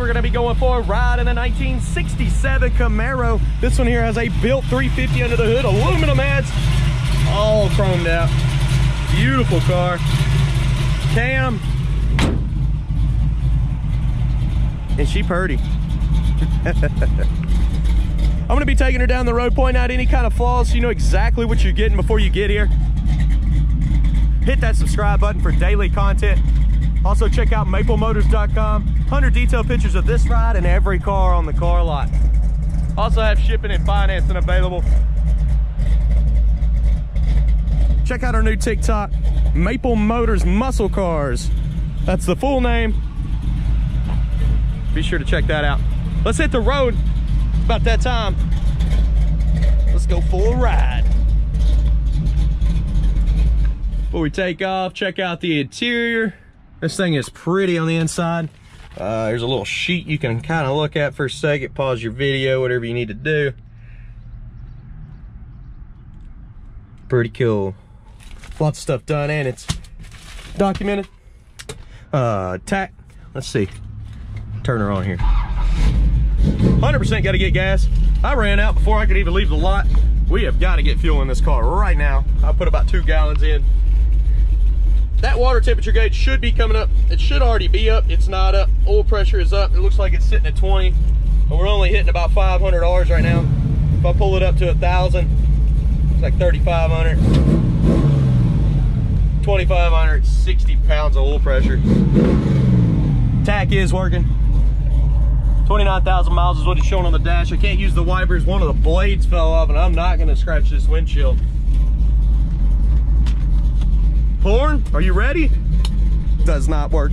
we're gonna be going for a ride in a 1967 Camaro. This one here has a built 350 under the hood, aluminum heads, all chromed out. Beautiful car. Cam. And she purty. I'm gonna be taking her down the road, pointing out any kind of flaws so you know exactly what you're getting before you get here. Hit that subscribe button for daily content. Also check out maplemotors.com. 100 detailed pictures of this ride and every car on the car lot. Also have shipping and financing available. Check out our new TikTok, Maple Motors Muscle Cars. That's the full name. Be sure to check that out. Let's hit the road. It's about that time. Let's go for a ride. Before we take off, check out the interior. This thing is pretty on the inside. There's a little sheet you can kind of look at for a second, pause your video, whatever you need to do. Pretty cool. Lots of stuff done and it's documented. Tach, let's see. Turn her on here. 100% got to get gas. I ran out before I could even leave the lot. We have got to get fuel in this car right now. I put about 2 gallons in. That water temperature gauge should be coming up. It should already be up. It's not up. Oil pressure is up. It looks like it's sitting at 20, but we're only hitting about $500 right now. If I pull it up to 1,000, it's like 3,500, 2,500, 60 pounds of oil pressure. Tach is working. 29,000 miles is what it's showing on the dash. I can't use the wipers. One of the blades fell off and I'm not gonna scratch this windshield. Horn, are you ready? Does not work.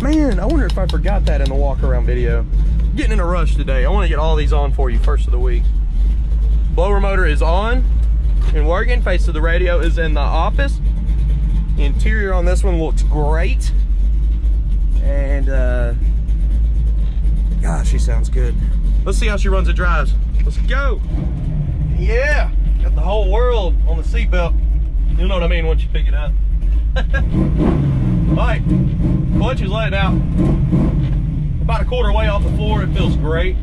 Man, I wonder if I forgot that in the walk around video. I'm getting in a rush today. I wanna get all these on for you first of the week. Blower motor is on and working. Face of the radio is in the office. The interior on this one looks great. And gosh, she sounds good. Let's see how she runs and drives. Let's go. Yeah, got the whole world on the seatbelt. You'll know what I mean once you pick it up. All right, clutch is letting out. About a quarter way off the floor. It feels great.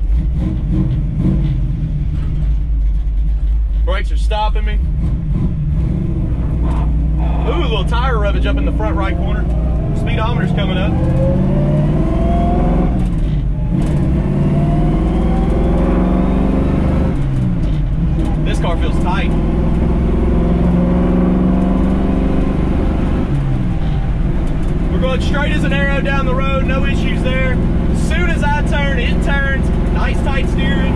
Brakes are stopping me. Ooh, a little tire rubbage up in the front right corner. Speedometer's coming up. This car feels tight. We're going straight as an arrow down the road, no issues there. As soon as I turn, it turns. Nice tight steering.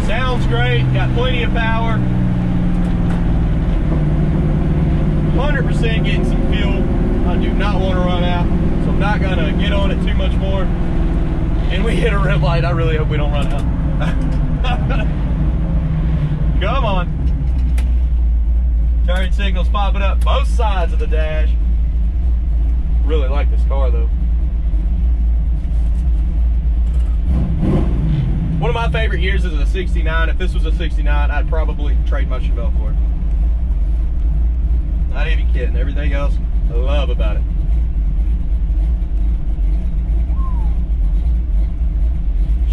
Sounds great, got plenty of power. 100% getting some fuel. I do not want to run out, so I'm not gonna get on it too much more. And we hit a red light. I really hope we don't run out. Come on. Turn signals popping up both sides of the dash. Really like this car though. One of my favorite years is a 69. If this was a 69, I'd probably trade my Chevelle for it. Not even kidding. Everything else I love about it.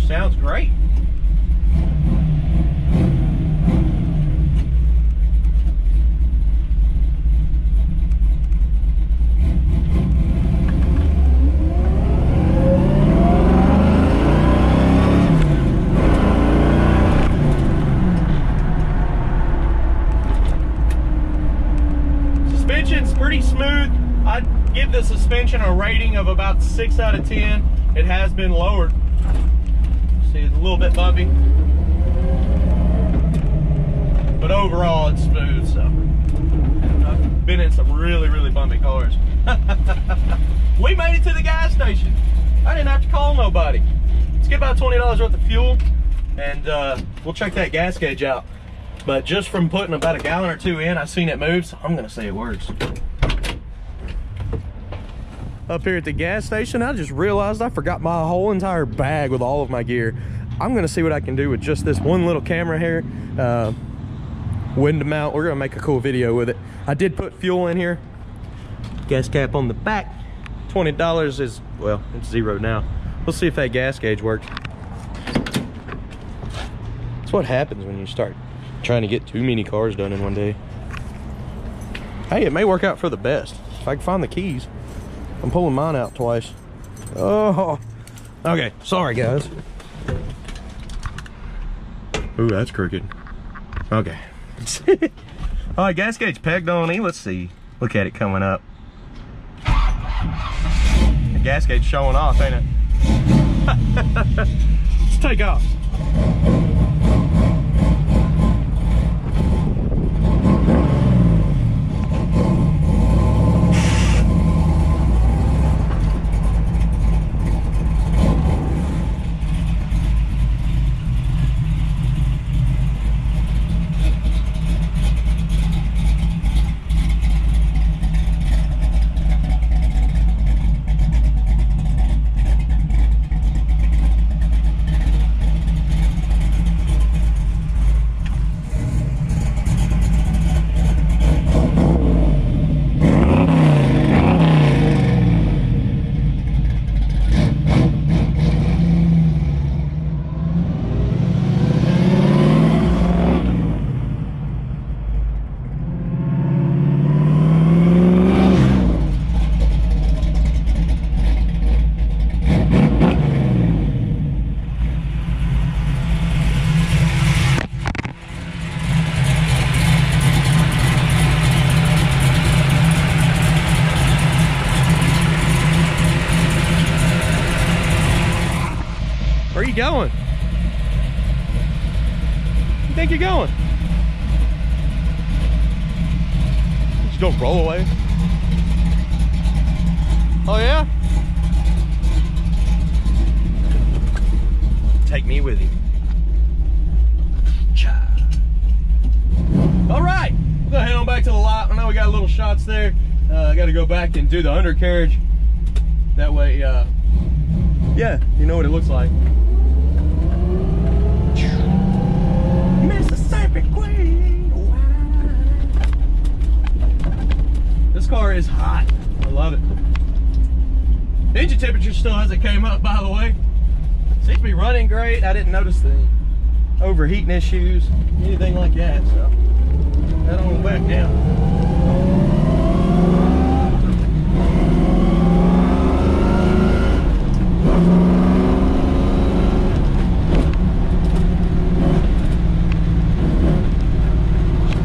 Sounds great. Suspension's pretty smooth. I'd give the suspension a rating of about 6 out of 10. It has been lowered. See, it's a little bit bumpy, but overall it's smooth. So I've been in some really, really bumpy cars. We made it to the gas station. I didn't have to call nobody. Let's get about $20 worth of fuel, and we'll check that gas gauge out. But just from putting about a gallon or 2 in, I've seen it move, so I'm gonna say it works. Up here at the gas station, I just realized I forgot my whole entire bag with all of my gear. I'm gonna see what I can do with just this one little camera here. window mount. We're gonna make a cool video with it. I did put fuel in here. Gas cap on the back. $20 is, well, it's zero now. We'll see if that gas gauge works. That's what happens when you start trying to get too many cars done in one day. Hey, it may work out for the best. If I can find the keys. I'm pulling mine out twice. Oh, okay, sorry guys. Ooh, that's crooked. Okay. All right, gas gauge pegged on E. Let's see. Look at it coming up. The gas gauge showing off, ain't it? Let's take off. Where are you going? You think you're going? Just gonna roll away? Oh yeah? Take me with you. All right, we're gonna head on back to the lot. I know we got little shots there. I got to go back and do the undercarriage. That way, yeah, you know what it looks like. Mississippi Queen. This car is hot. I love it. Engine temperature still hasn't came up, by the way. Seems to be running great. I didn't notice the overheating issues, anything like that. So head on back down.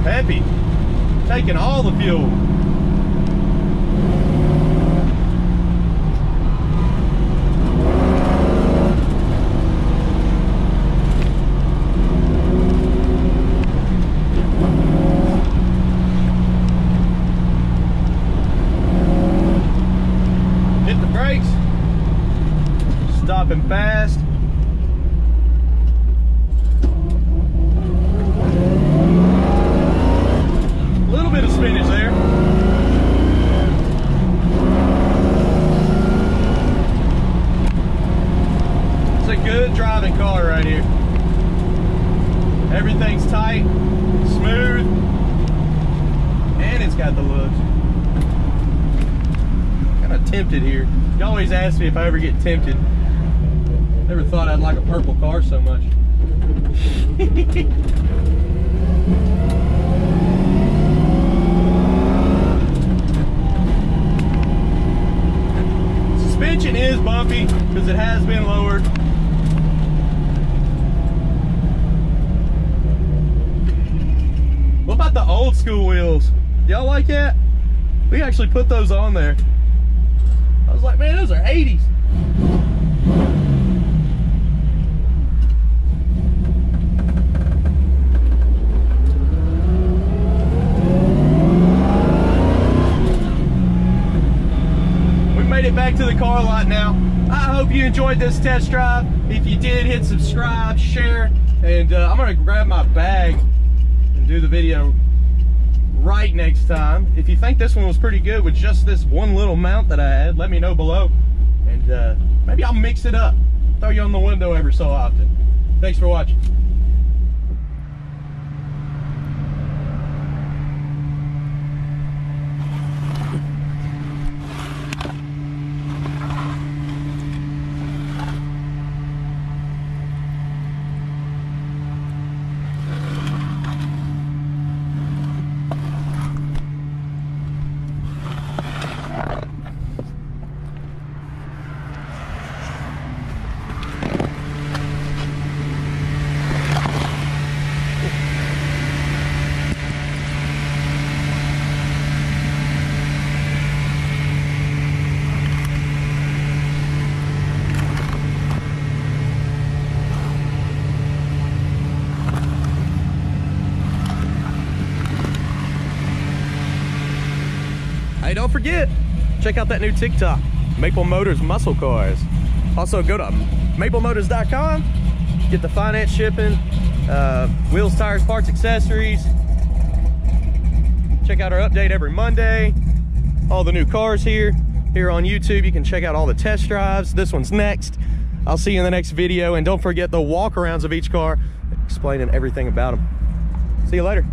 Peppy, taking all the fuel. Hit the brakes, stopping fast. Bit of spinach there. It's a good driving car right here. Everything's tight, smooth, and it's got the looks. Kind of tempted here. You always ask me if I ever get tempted. Never thought I'd like a purple car so much. Suspension is bumpy because it has been lowered. What about the old school wheels? Y'all like that? We actually put those on there. I was like, man, those are 80s. Back to the car lot now. I hope you enjoyed this test drive. If you did, hit subscribe, share, and I'm gonna grab my bag and do the video right next time. If you think this one was pretty good with just this one little mount that I had, let me know below, and maybe I'll mix it up, throw you on the window every so often. Thanks for watching. Hey, don't forget, check out that new TikTok, Maple Motors Muscle Cars. Also, go to maplemotors.com, get the finance shipping, wheels, tires, parts, accessories. Check out our update every Monday. All the new cars here on YouTube. You can check out all the test drives. This one's next. I'll see you in the next video. And don't forget the walk-arounds of each car, explaining everything about them. See you later.